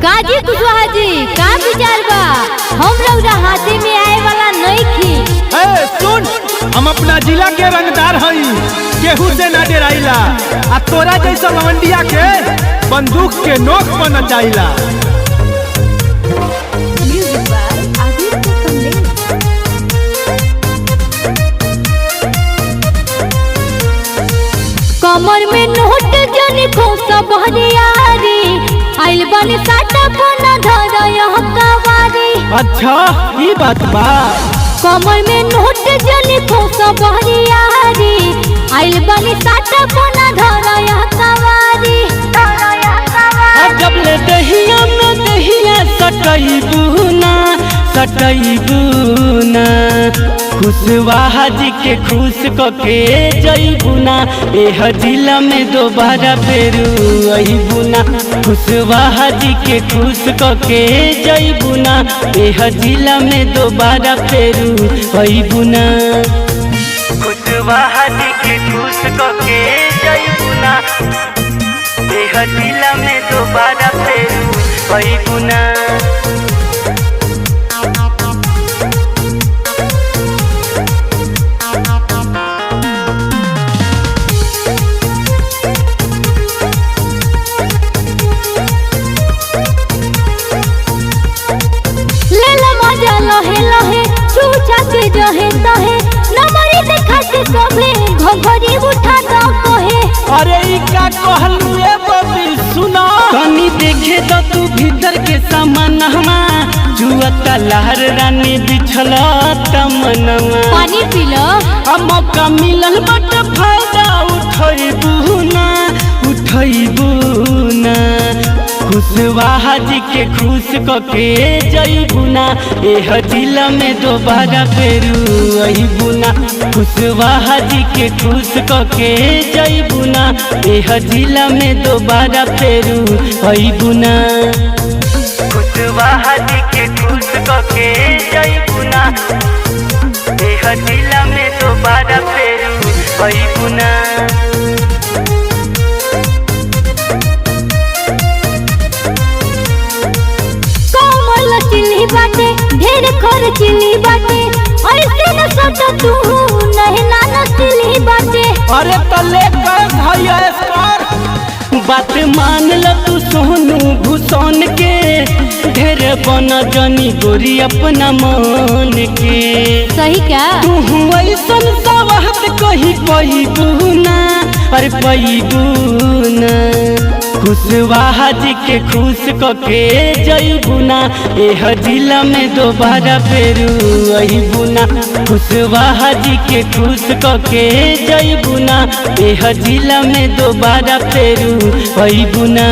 काजी कुशवाहा जी का विचार बा? हम रउरा हाथी में आए वाला नहीं खी। सुन, हम अपना जिला के रंगदार हई, केहू से ना डराइला। आ तोरा जैसा लवंडिया के बंदूक के नोक पर नचाइला। कमर में नोट जनी खोसा बहरियारी, आइल बनी साटा कोना धरा यह कवारी। अच्छा ये बात बा। कमर में नोट जनी खोसा बहरियारी, आइल बनी साटा कोना धरा यह कवारी। जब ले दहिया में दहिया सटैबुना खुशवाहा जी के खुश कके जइबुना। एह जिला में दोबारा फेरू अइबुना। खुशवाहा जी के खुश कके जइबुना। एह जिला में दोबारा फेरू अइबुना। खुशवाहा जी के खुश कके जइबुना। एह जिला में दोबारा फेरू अइबुना। लहे लहे छूछा के जहे तहे नमरी देखा के सोभे घघरी उठा दो कोहे। अरे ई का कहलू ए बबी सुना, तनी देखे तो तू भीतर के सामानवा। जुआता लहर रानी बिछला तमनवा। पानी पी लो। अब मौका मिलल बट फायदा उठैबुना। खुशवाहा जी के खुश कके जइबुना। एह जिला में दोबारा फेरू अइबुना। खुशवाहा जी के खुश कके जइबुना। एह जिला में दोबारा फेरू अइबुना। खुशवाहा जी के खुश कके जइबुना। एह जिला में दोबारा फेरू अइबुना। चिल्ली बाटे ढेर खर चिल्ली बाटे, ऐसे न सोचो तू नहीं नाना चिल्ली बाटे। अरे तो लेकर भैया स्कार बात मान ल तू सोनू भूषण के। ढेर बना जनी गोरी अपना मन के। सही क्या तू ऐसन सवाहत कही पैबुना पर पैबुना। खुशवाहा जी के खुश कके जइबुना। एह जिला में दोबारा फेरू अइबुना। खुशवाहा जी के खुश कके जइबुना। एह जिला में दोबारा फेरू अइबुना।